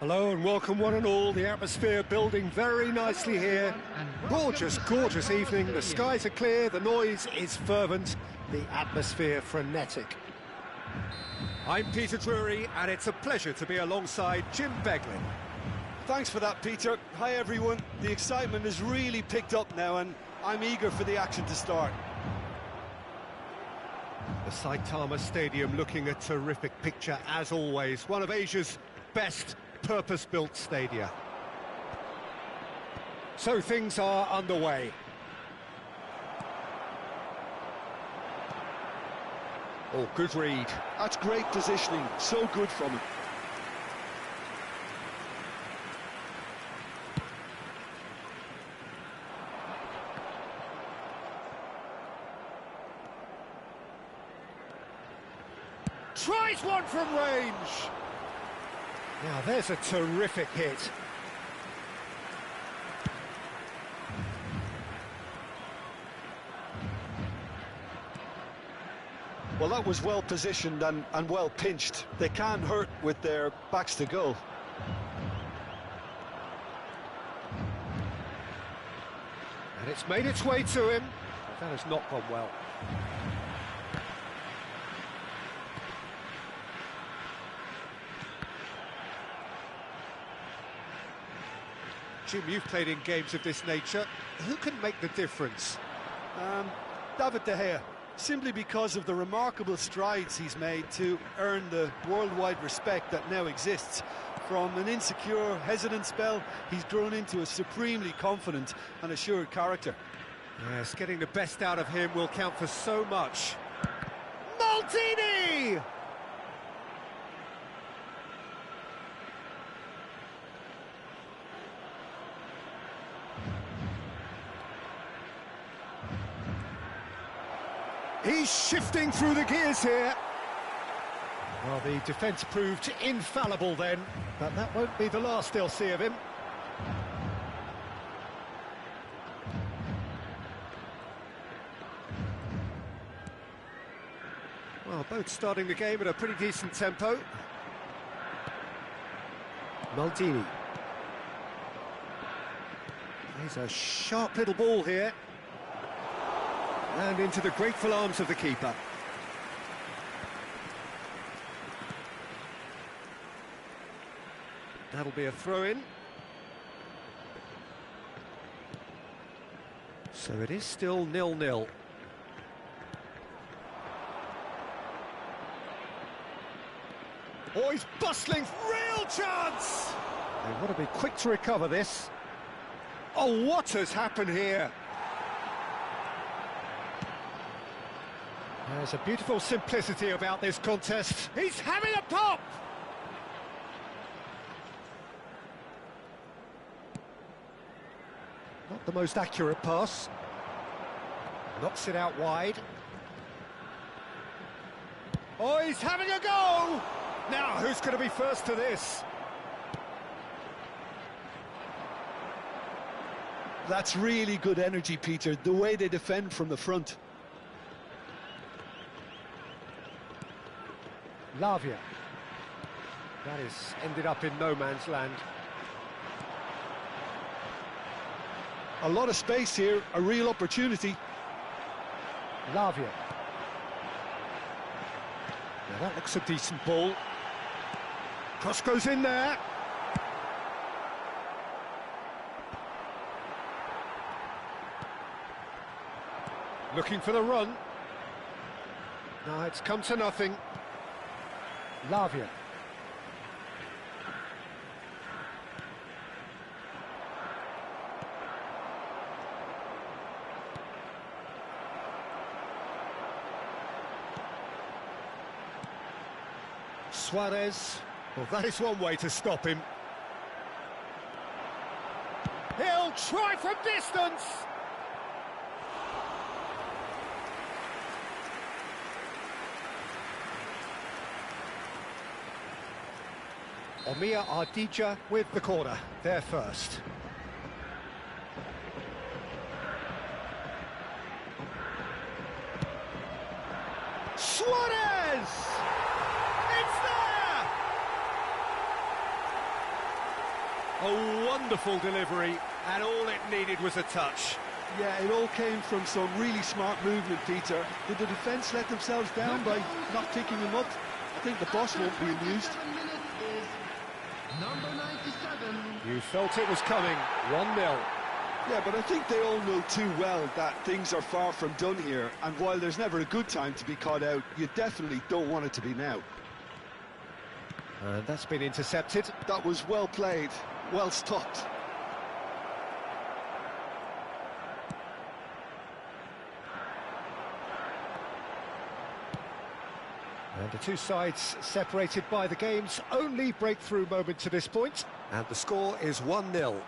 Hello and welcome one and all. The atmosphere building very nicely here. Gorgeous, gorgeous evening. The skies are clear, the noise is fervent, the atmosphere frenetic. I'm Peter Drury and it's a pleasure to be alongside Jim Beglin. Thanks for that, Peter. Hi everyone. The excitement has really picked up now and I'm eager for the action to start. The Saitama Stadium looking a terrific picture as always. One of Asia's best purpose-built stadia. So things are underway. Oh, good read. That's great positioning, so good from him. Tries one from range. Now there's a terrific hit. Well, that was well positioned and well pinched. They can't hurt with their backs to goal. And it's made its way to him. That has not gone well. Jim, you've played in games of this nature. Who can make the difference? David De Gea, simply because of the remarkable strides he's made to earn the worldwide respect that now exists. From an insecure, hesitant spell, he's grown into a supremely confident and assured character. Yes, getting the best out of him will count for so much. Maldini! He's shifting through the gears here. Well, the defence proved infallible then, but that won't be the last they'll see of him. Well, both starting the game at a pretty decent tempo. Maldini. He's a sharp little ball here. And into the grateful arms of the keeper. That'll be a throw-in. So it is still 0-0. Oh, he's bustling, real chance! They want to be quick to recover this. Oh, what has happened here? There's a beautiful simplicity about this contest. He's having a pop! Not the most accurate pass. Knocks it out wide. Oh, he's having a go! Now, who's going to be first to this? That's really good energy, Peter, the way they defend from the front. Lavia. That is ended up in no man's land. A lot of space here, a real opportunity. Lavia. Now that looks a decent ball. Cross goes in there. Looking for the run. No, it's come to nothing. Lavia. Suarez. Well, that is one way to stop him. He'll try from distance. Omiya Ardija with the corner, there first. Suarez! It's there! A wonderful delivery, and all it needed was a touch. Yeah, it all came from some really smart movement, Peter. Did the defence let themselves down by not picking him up? I think the boss won't be amused. Number 97. You felt it was coming, 1-0. Yeah, but I think they all know too well that things are far from done here, and while there's never a good time to be caught out, you definitely don't want it to be now. And that's been intercepted. That was well played, well stopped. And the two sides separated by the game's only breakthrough moment to this point. And the score is 1-0.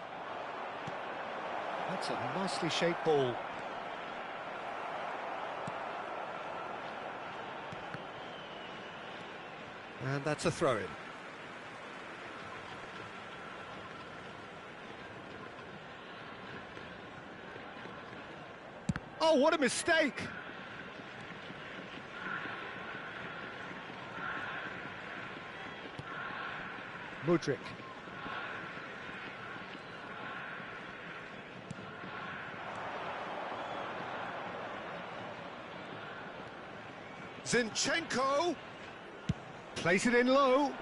That's a nicely shaped ball. And that's a throw-in. Oh, what a mistake! Mudryk. Zinchenko plays it in low.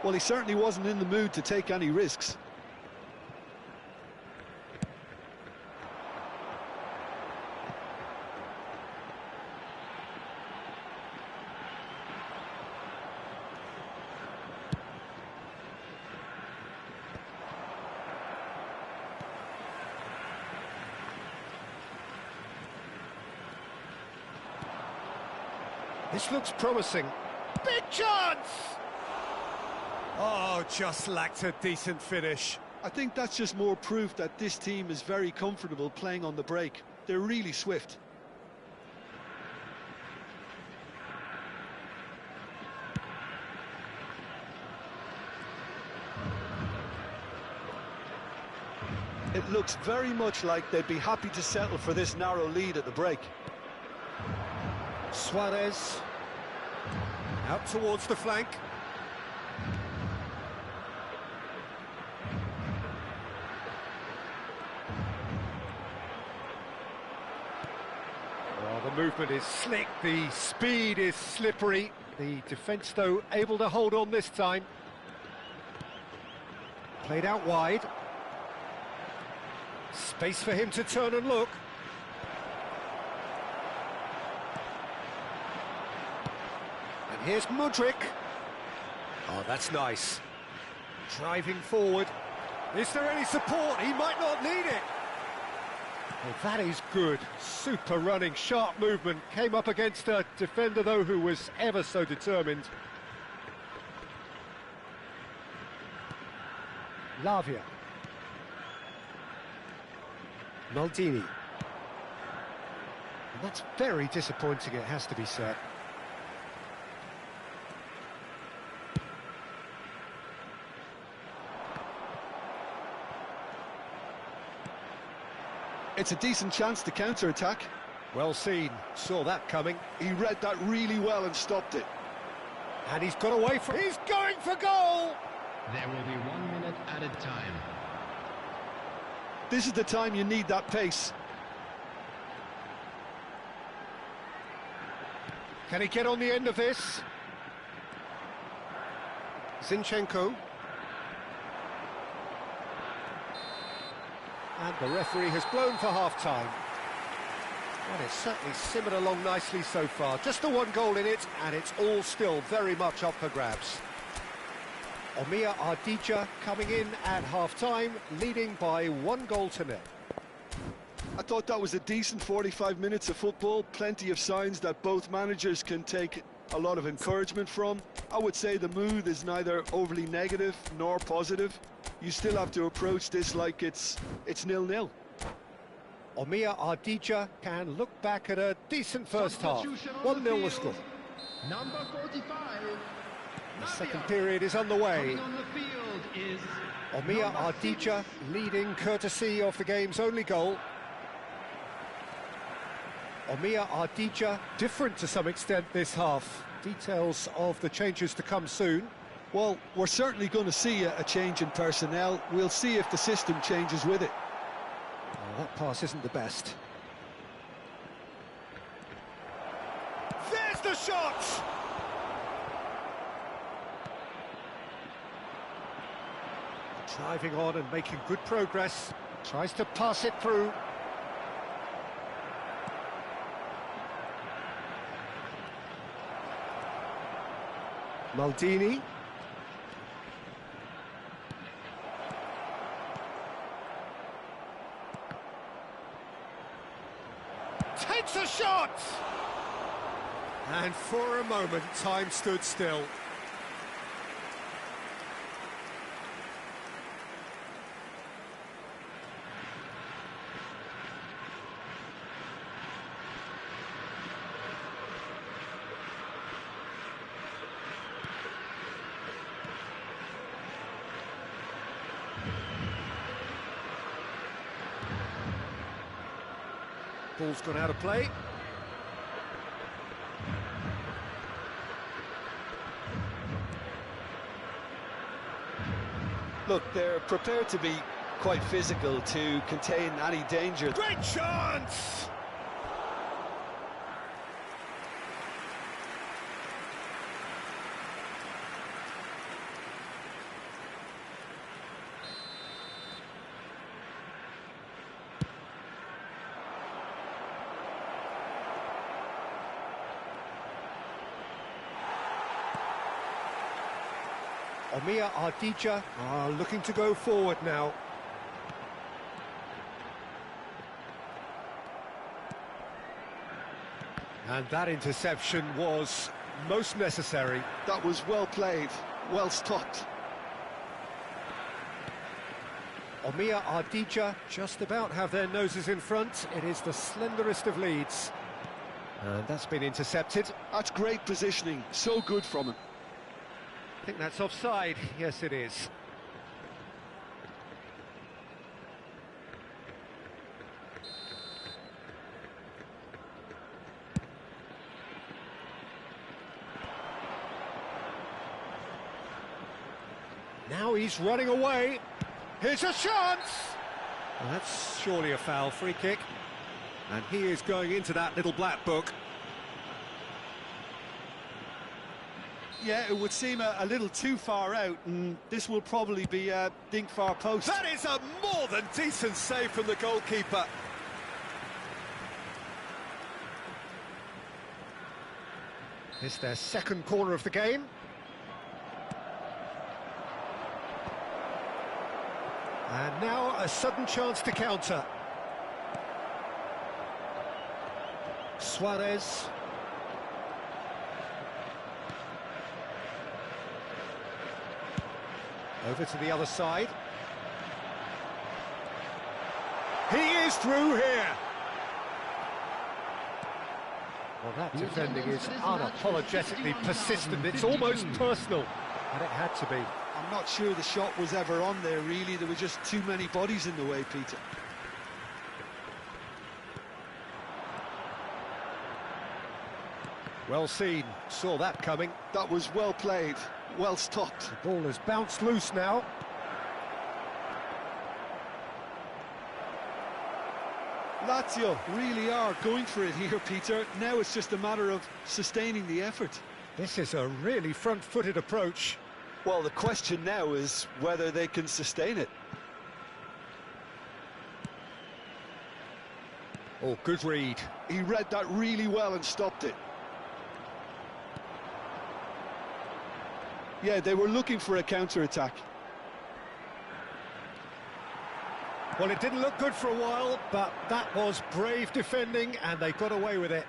Well, he certainly wasn't in the mood to take any risks. This looks promising. Big chance! Oh, just lacked a decent finish. I think that's just more proof that this team is very comfortable playing on the break. They're really swift. It looks very much like they'd be happy to settle for this narrow lead at the break. Suarez out towards the flank. Well, the movement is slick, the speed is slippery. The defence, though, able to hold on this time. Played out wide. Space for him to turn and look. Here's Mudryk. Oh, that's nice. Driving forward. Is there any support? He might not need it. Well, that is good. Super running, sharp movement. Came up against a defender, though, who was ever so determined. Lavia. Maldini. And that's very disappointing, it has to be said. It's a decent chance to counter-attack. Well seen, saw that coming. He read that really well and stopped it. And he's got away from... He's going for goal! There will be 1 minute added time. This is the time you need that pace. Can he get on the end of this? Zinchenko. And the referee has blown for half-time. And it's certainly simmered along nicely so far. Just the one goal in it, and it's all still very much up for grabs. Omir Ardija coming in at half-time, leading by 1-0. I thought that was a decent 45 minutes of football. Plenty of signs that both managers can take a lot of encouragement from. I would say the mood is neither overly negative nor positive. You still have to approach this like it's 0-0. Omir Ardija can look back at a decent first half. 1-0 the score. Number 45. The second period is underway. On the field is Omir Ardija leading courtesy of the game's only goal. Omir Ardija different to some extent this half. Details of the changes to come soon. Well, we're certainly going to see a change in personnel. We'll see if the system changes with it. Well, that pass isn't the best. There's the shot! Driving on and making good progress. Tries to pass it through. Maldini. Takes a shot! And for a moment, time stood still. Ball's gone out of play. Look, they're prepared to be quite physical to contain any danger. Great chance! Omia Ardija are looking to go forward now. And that interception was most necessary. That was well played, well stopped. Omia Ardija just about have their noses in front. It is the slenderest of leads. And that's been intercepted. That's great positioning, so good from him. I think that's offside. Yes, it is. Now he's running away. Here's a chance! Well, that's surely a foul, free kick. And he is going into that little black book. Yeah, it would seem a little too far out, and this will probably be a dink far post. That is a more than decent save from the goalkeeper. It's their second corner of the game. And now a sudden chance to counter. Suarez. Over to the other side. He is through here. Well, that defending is unapologetically persistent. It's almost personal, and it had to be. I'm not sure the shot was ever on there, really. There were just too many bodies in the way, Peter. Well seen, saw that coming. That was well played, well stopped. The ball has bounced loose now. Lazio really are going for it here, Peter. Now it's just a matter of sustaining the effort. This is a really front-footed approach. Well, the question now is whether they can sustain it. Oh, good read. He read that really well and stopped it. Yeah, they were looking for a counter-attack. Well, it didn't look good for a while, but that was brave defending, and they got away with it.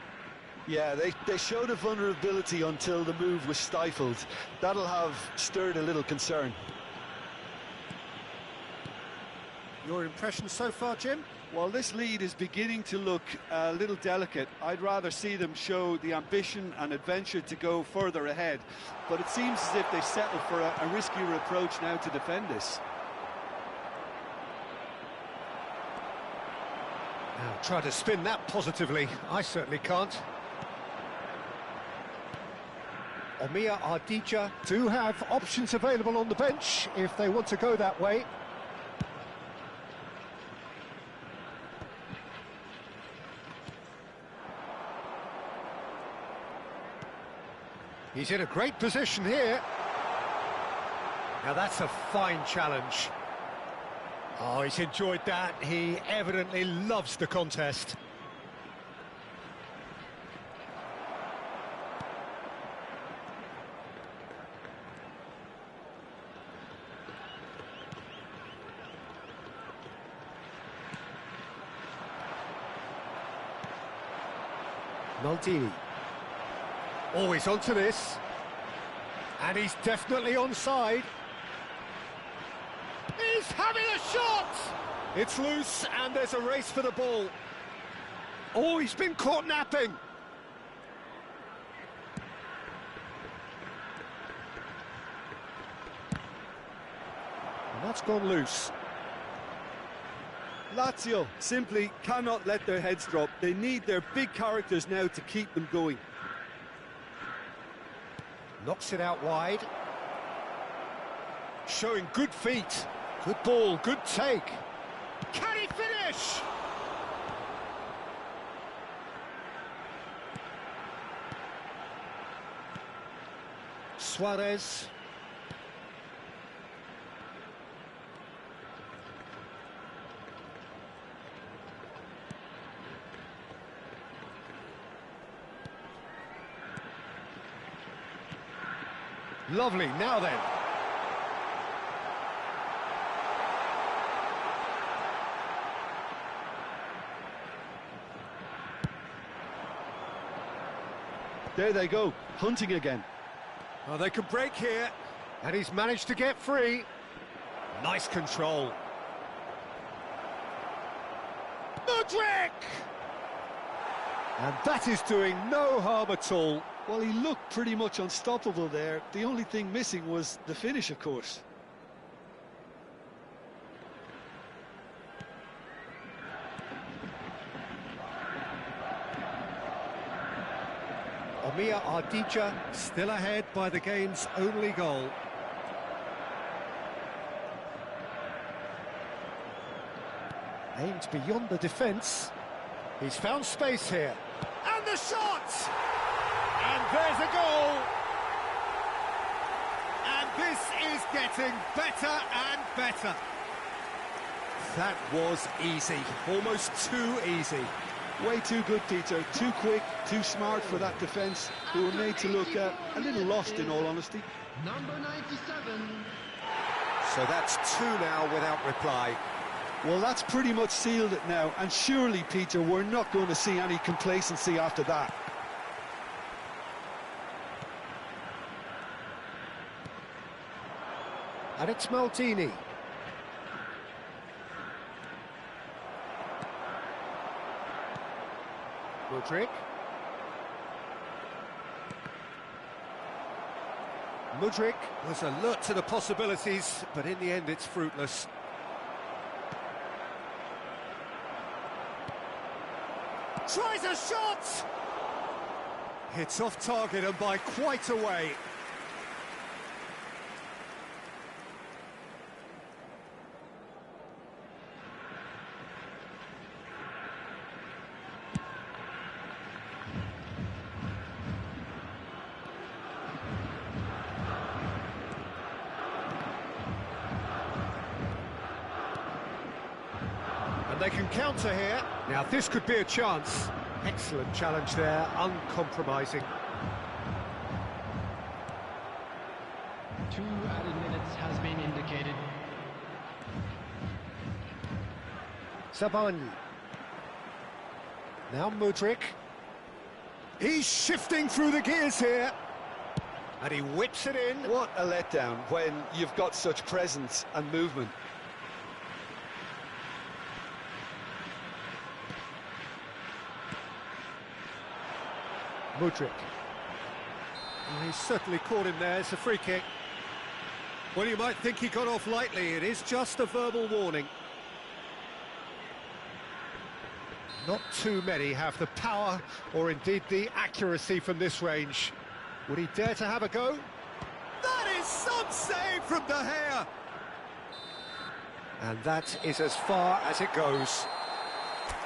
Yeah, they showed a vulnerability until the move was stifled. That'll have stirred a little concern. Your impression so far, Jim? Well, this lead is beginning to look a little delicate. I'd rather see them show the ambition and adventure to go further ahead. But it seems as if they've settled for a riskier approach now to defend this. Now, try to spin that positively. I certainly can't. Omia Ardija do have options available on the bench if they want to go that way. He's in a great position here. Now that's a fine challenge. Oh, he's enjoyed that. He evidently loves the contest. Maldini. Oh, he's onto this. And he's definitely onside. He's having a shot! It's loose and there's a race for the ball. Oh, he's been caught napping. And that's gone loose. Lazio simply cannot let their heads drop. They need their big characters now to keep them going. Knocks it out wide. Showing good feet. Good ball, good take. Can he finish? Suarez. Lovely, now then. There they go, hunting again. Well, they could break here, and he's managed to get free. Nice control. Mudryk! And that is doing no harm at all. Well, he looked pretty much unstoppable there. The only thing missing was the finish, of course. Omia Ardija still ahead by the game's only goal. Aimed beyond the defence. He's found space here. And the shot! And there's a goal! And this is getting better and better. That was easy, almost too easy. Way too good, Peter. Too quick, too smart for that defence, who were made to look a little lost, in all honesty. Number 97. So that's two now without reply. Well, that's pretty much sealed it now, and surely, Peter, we're not going to see any complacency after that. And it's Maldini. Mudryk. Mudryk was alert to the possibilities, but in the end it's fruitless. Tries a shot! It's off target and by quite a way. And they can counter here. Now this could be a chance. Excellent challenge there, uncompromising. 2 added minutes has been indicated. Sabani. Now Mudryk. He's shifting through the gears here. And he whips it in. What a letdown when you've got such presence and movement. Mudryk. Well, he's certainly caught him there. It's a free kick. Well, you might think he got off lightly. It is just a verbal warning. Not too many have the power or indeed the accuracy from this range. Would he dare to have a go? That is some save from De Gea. And that is as far as it goes.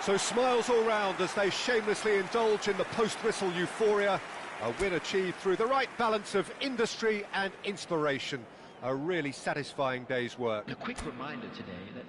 So smiles all round as they shamelessly indulge in the post-whistle euphoria. A win achieved through the right balance of industry and inspiration. A really satisfying day's work. A quick reminder today that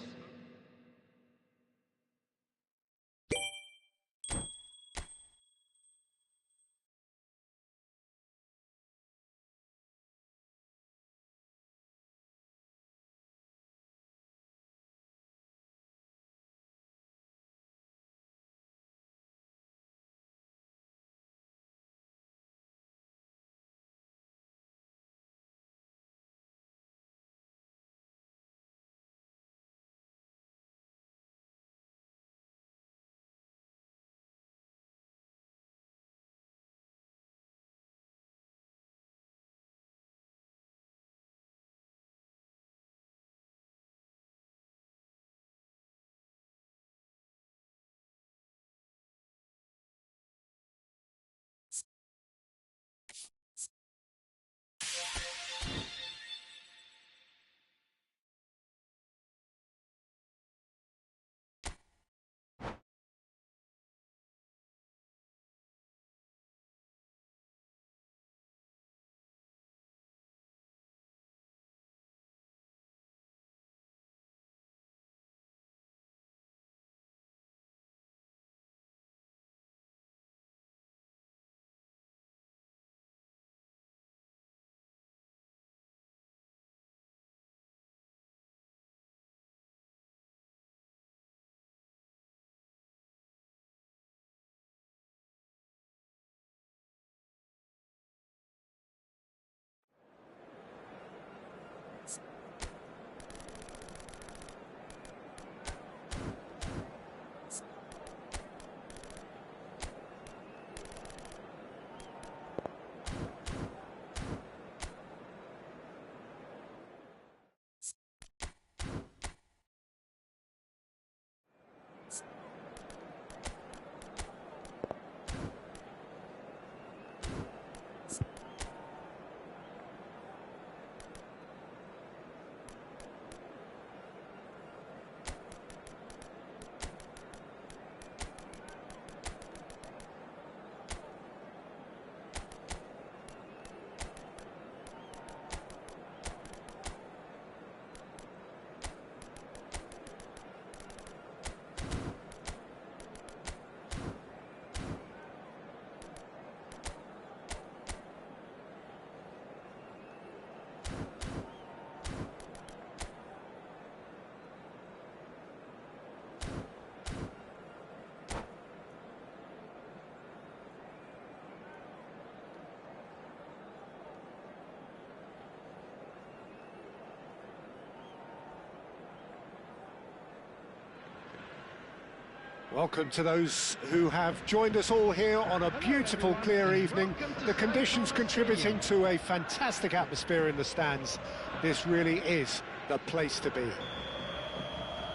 Welcome to those who have joined us all here on a beautiful, clear evening. The conditions contributing to a fantastic atmosphere in the stands. This really is the place to be.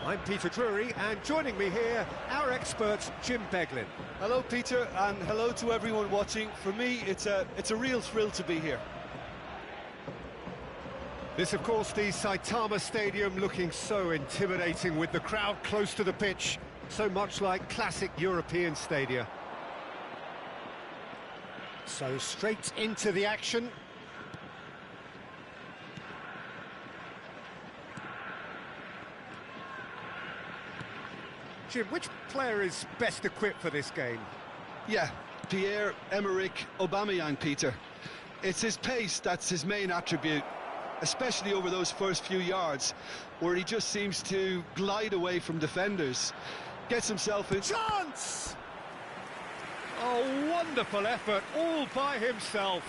I'm Peter Drury, and joining me here, our expert, Jim Beglin. Hello, Peter, and hello to everyone watching. For me, it's a real thrill to be here. This, of course, the Saitama Stadium looking so intimidating with the crowd close to the pitch. So much like classic European stadia. So straight into the action. Jim, which player is best equipped for this game? Yeah, Pierre-Emerick Aubameyang, Peter. It's his pace that's his main attribute, especially over those first few yards, where he just seems to glide away from defenders. Gets himself in... Chance! Oh, wonderful effort, all by himself.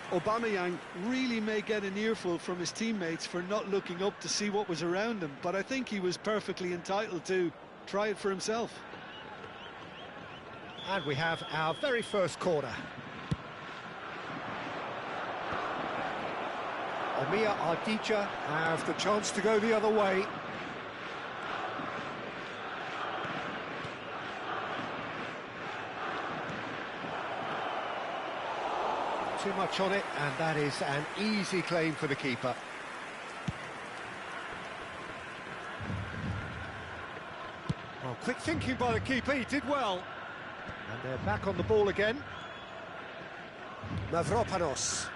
Aubameyang really may get an earful from his teammates for not looking up to see what was around him, but I think he was perfectly entitled to try it for himself. And we have our very first corner. Omiya Ardija have the chance to go the other way. too much on it, and that is an easy claim for the keeper. Well, quick thinking by the keeper, he did well. And they're back on the ball again. Mavropanos.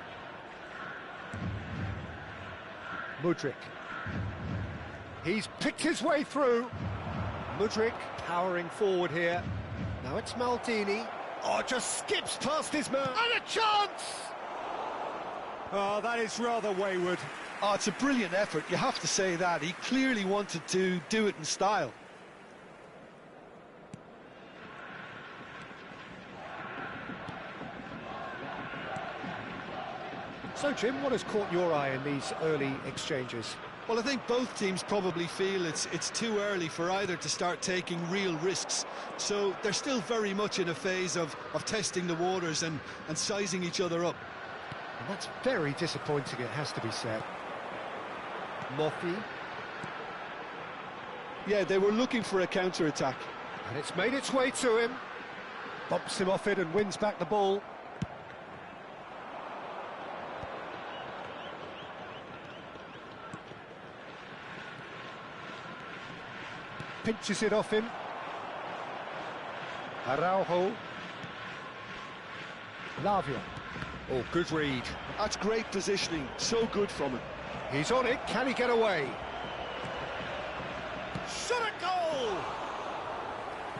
Mudryk. He's picked his way through. Mudryk powering forward here. Now it's Maldini. Oh, just skips past his man. And a chance! Oh, that is rather wayward. Oh, it's a brilliant effort, you have to say that. He clearly wanted to do it in style. So, Jim, what has caught your eye in these early exchanges? Well, I think both teams probably feel it's too early for either to start taking real risks. So they're still very much in a phase of testing the waters and sizing each other up. And that's very disappointing, it has to be said. Moffy. Yeah, they were looking for a counter-attack. And it's made its way to him. Bumps him off it and wins back the ball. Pinches it off him. Araujo. Lavia. Oh, good read. That's great positioning, so good from him. He's on it, can he get away? Shot a goal!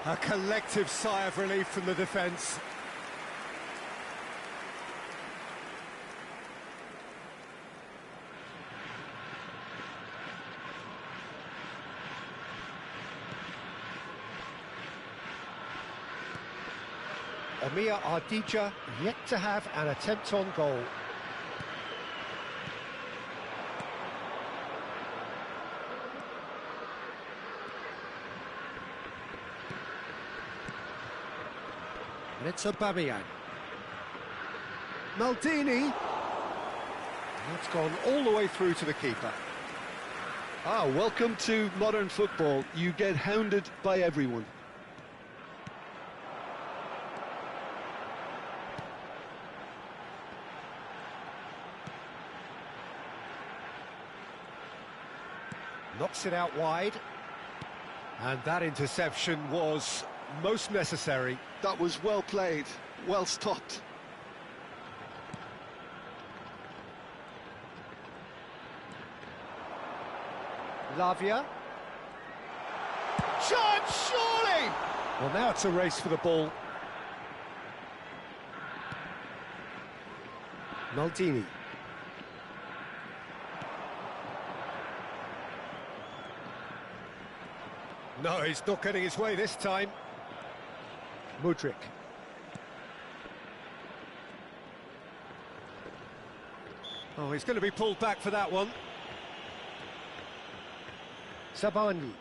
A collective sigh of relief from the defence. Amir Ardija yet to have an attempt on goal. And it's Aubameyang. Maldini. That's gone all the way through to the keeper. Ah, welcome to modern football. You get hounded by everyone. Knocks it out wide. And that interception was most necessary. That was well played, well stopped. Lavia. Chance, surely! Well, now it's a race for the ball. Maldini. No, he's not getting his way this time. Mudryk. Oh, he's going to be pulled back for that one. Sabani.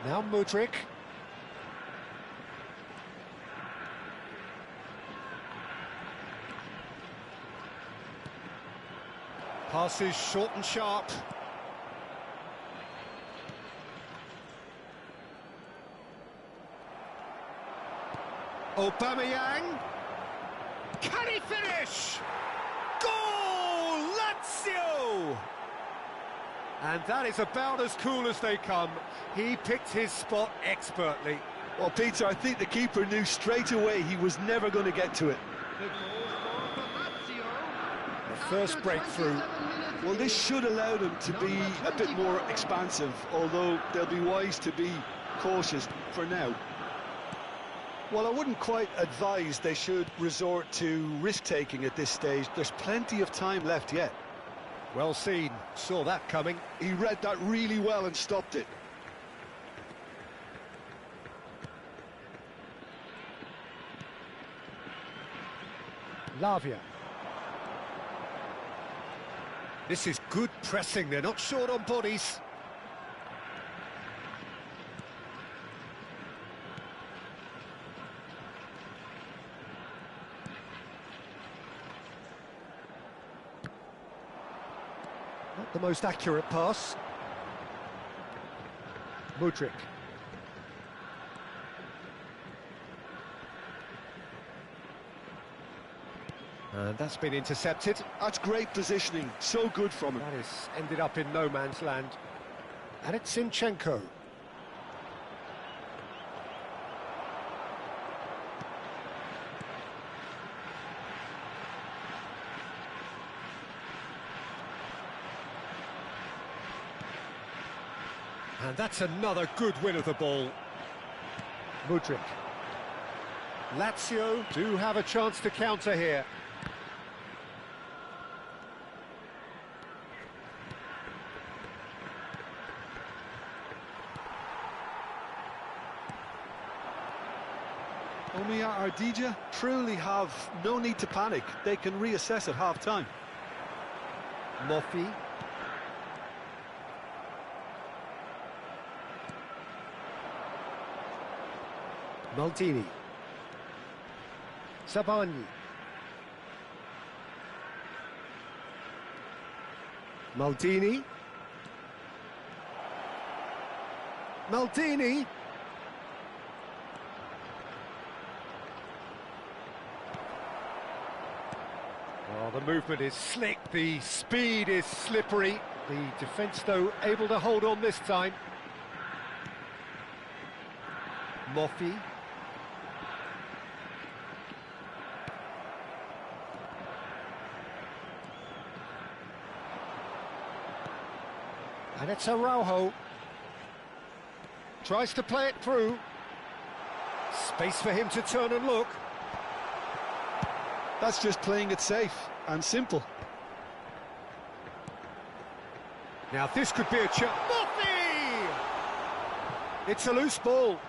Now Mudryk. Passes short and sharp. Aubameyang. Can he finish? Goal! Lazio! And that is about as cool as they come. He picked his spot expertly. Well, Peter, I think the keeper knew straight away he was never going to get to it. The first breakthrough. Well, this should allow them to be a bit more expansive, although they'll be wise to be cautious for now. Well, I wouldn't quite advise they should resort to risk-taking at this stage. There's plenty of time left yet. Well seen, saw that coming. He read that really well and stopped it. Lavia. This is good pressing, they're not short on bodies. Not the most accurate pass. Mudryk. And that's been intercepted. That's great positioning, so good from him. That has ended up in no man's land. And it's Zinchenko. And that's another good win of the ball. Mudryk. Lazio do have a chance to counter here. Omiya Ardija truly have no need to panic. They can reassess at half-time. Moffi. Maldini. Sabani. Maldini. Maldini. Oh, the movement is slick, the speed is slippery. The defence, though, able to hold on this time. Moffi. And it's Araujo. Tries to play it through. Space for him to turn and look. That's just playing it safe and simple. Now this could be a chance. Moffi! It's a loose ball.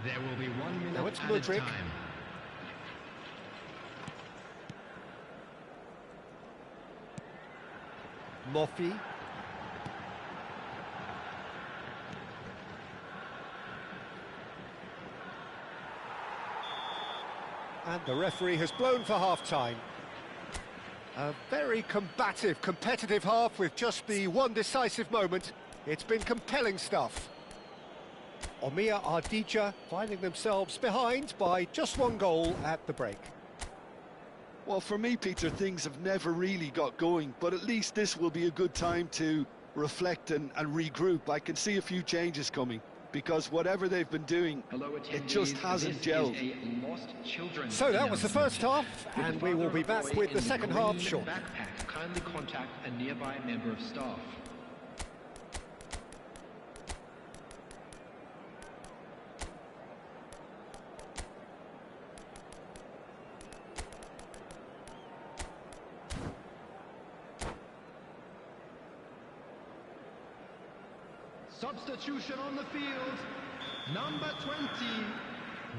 There will be 1 minute Now it's added Mudryk. time. Moffi. And the referee has blown for half-time. A very combative, competitive half with just the one decisive moment. It's been compelling stuff. Omiya Ardija finding themselves behind by just one goal at the break. Well, for me, Peter, things have never really got going, but at least this will be a good time to reflect and regroup. I can see a few changes coming, because whatever they've been doing, it just hasn't gelled. So that was the first half, and we will be back with the second half shortly. Kindly contact a nearby member of staff. Substitution on the field, number 20,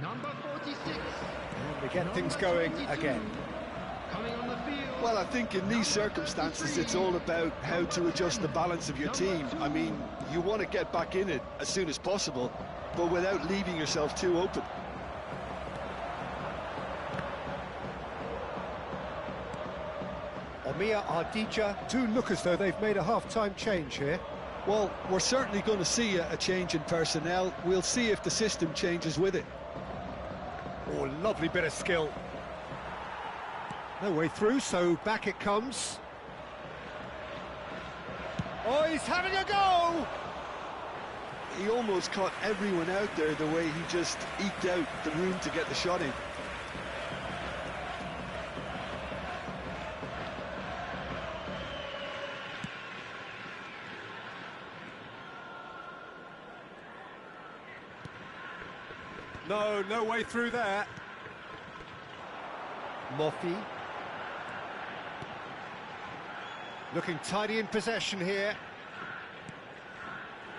number 46. And we get things going 22. again. Coming on the field. Well, I think in these circumstances, it's all about how to adjust the balance of your team. I mean, you want to get back in it as soon as possible, but without leaving yourself too open. Omiya Ardija do look as though they've made a half-time change here. Well, we're certainly going to see a change in personnel. We'll see if the system changes with it. Oh, lovely bit of skill. No way through, so back it comes. Oh, he's having a go! He almost caught everyone out there the way he just eked out the room to get the shot in. No way through there. Moffi. Looking tidy in possession here.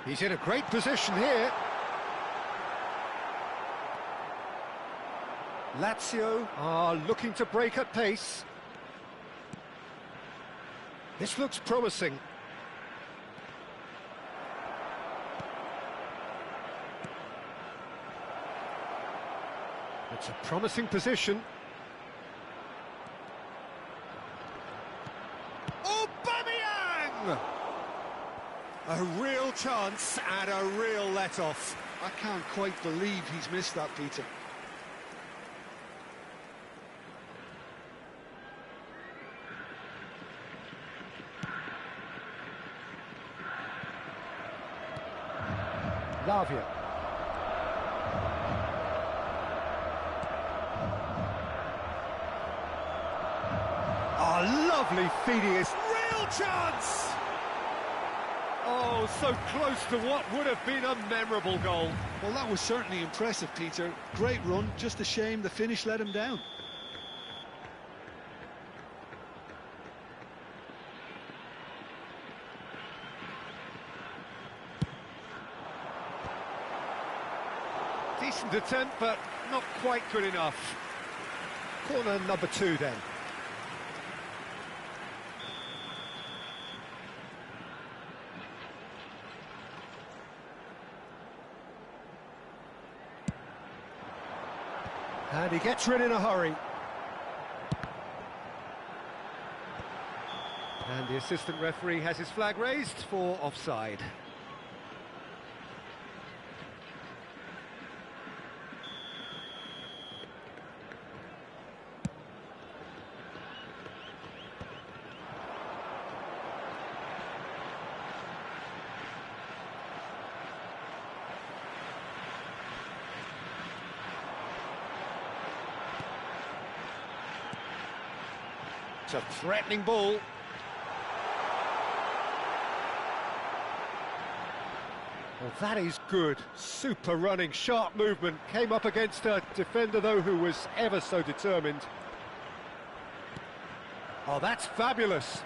He's in a great position here. Lazio are looking to break at pace. This looks promising. It's a promising position. Aubameyang! A real chance and a real let-off. I can't quite believe he's missed that, Peter. Lavia. Oh, lovely feeding. Real chance! Oh, so close to what would have been a memorable goal. Well, that was certainly impressive, Peter. Great run, just a shame the finish let him down. Decent attempt, but not quite good enough. Corner number 2 then. And he gets rid in a hurry. And the assistant referee has his flag raised for offside. It's a threatening ball. Well, that is good. Super running, sharp movement. Came up against a defender, though, who was ever so determined. Oh, that's fabulous.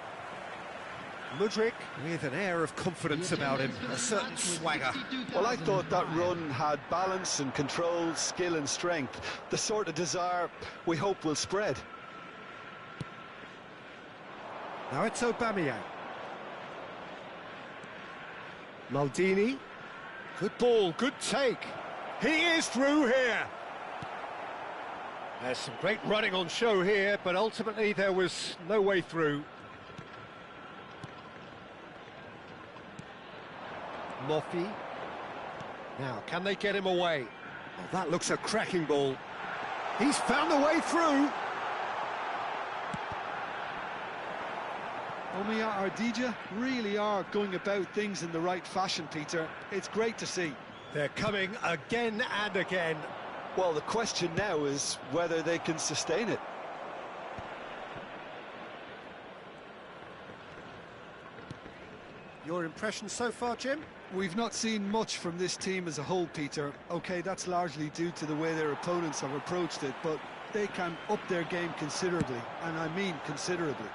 Mudryk with an air of confidence about him, a certain swagger. Well, I thought that run had balance and control, skill and strength. The sort of desire we hope will spread. Now it's Aubameyang. Maldini. Good ball, good take. He is through here. There's some great running on show here, but ultimately there was no way through. Moffi. Now, can they get him away? Oh, that looks a cracking ball. He's found a way through. Omia Ardija really are going about things in the right fashion, Peter. It's great to see. They're coming again and again. Well, the question now is whether they can sustain it. Your impression so far, Jim? We've not seen much from this team as a whole, Peter. OK, that's largely due to the way their opponents have approached it, but they can up their game considerably, and I mean considerably.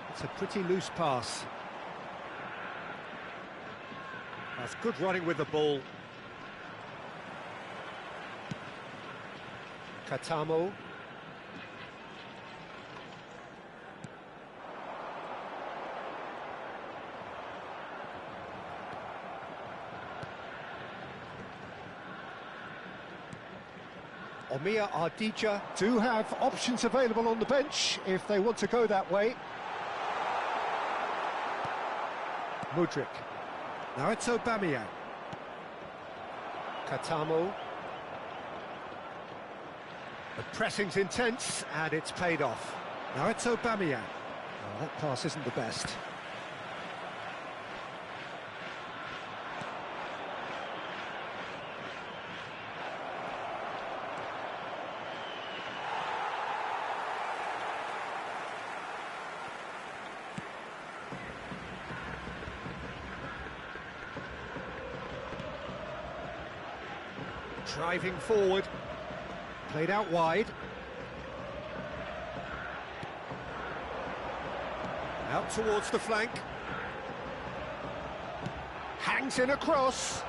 It's a pretty loose pass. That's good running with the ball. Katamo. Omia Ardija do have options available on the bench if they want to go that way. Mudryk. Now it's Aubameyang. Katamo. The pressing's intense and it's paid off. Now it's Aubameyang. Oh, that pass isn't the best. Driving forward, played out wide. Out towards the flank. Hangs in a cross.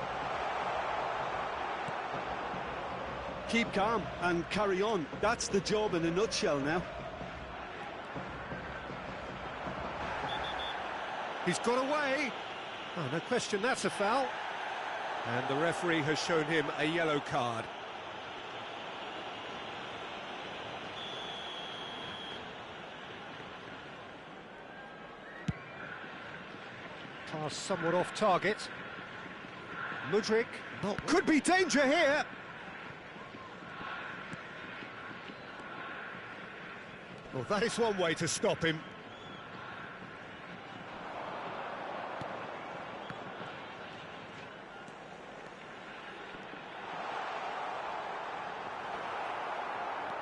Keep calm and carry on. That's the job in a nutshell now. He's got away. Oh, no question, that's a foul. And the referee has shown him a yellow card. Pass somewhat off target. Mudryk. Oh, could be danger here. Well, that is one way to stop him.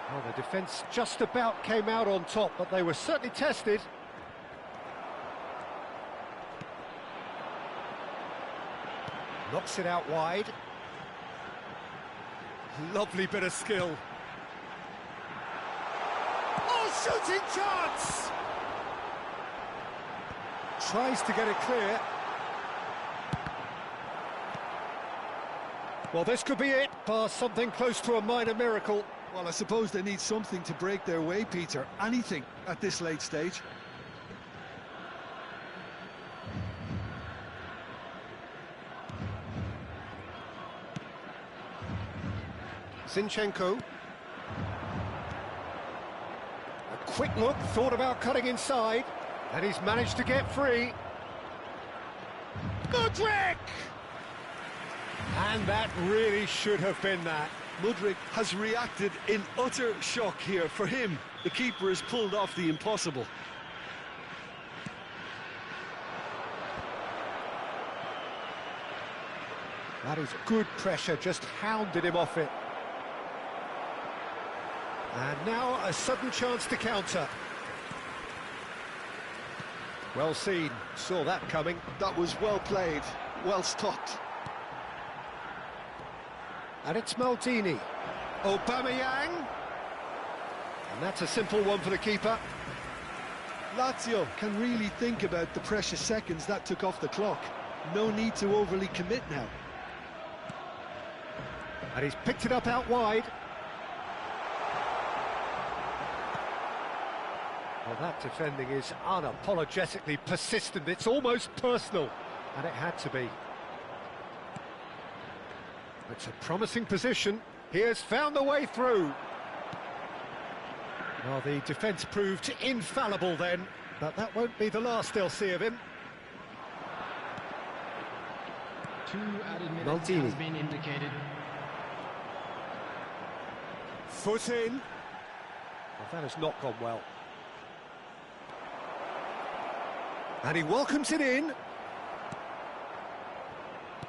Well, the defence just about came out on top, but they were certainly tested. Knocks it out wide. Lovely bit of skill. Oh, shooting chance! Tries to get it clear. Well, this could be it. Past something close to a minor miracle. Well, I suppose they need something to break their way, Peter. Anything at this late stage. Zinchenko. A quick look, thought about cutting inside, and he's managed to get free. Mudryk! And that really should have been that. Mudryk has reacted in utter shock here. For him, the keeper has pulled off the impossible. That is good pressure, just hounded him off it. And now a sudden chance to counter. Well seen, saw that coming. That was well played, well stopped. And it's Maldini. Aubameyang. And that's a simple one for the keeper. Lazio can really think about the precious seconds that took off the clock. No need to overly commit now. And he's picked it up out wide. Well, that defending is unapologetically persistent. It's almost personal, and it had to be. It's a promising position. He has found the way through. Well, the defence proved infallible then, but that won't be the last they'll see of him. 2 added minutes has been indicated. Foot in. Well, that has not gone well. And he welcomes it in.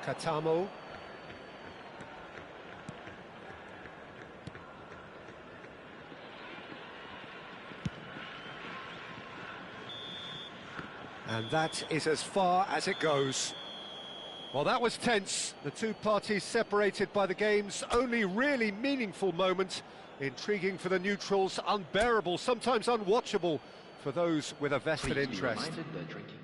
Katamo. And that is as far as it goes. Well, that was tense. The two parties separated by the game's only really meaningful moment. Intriguing for the neutrals, unbearable, sometimes unwatchable for those with a vested interest. Please be reminded that drinking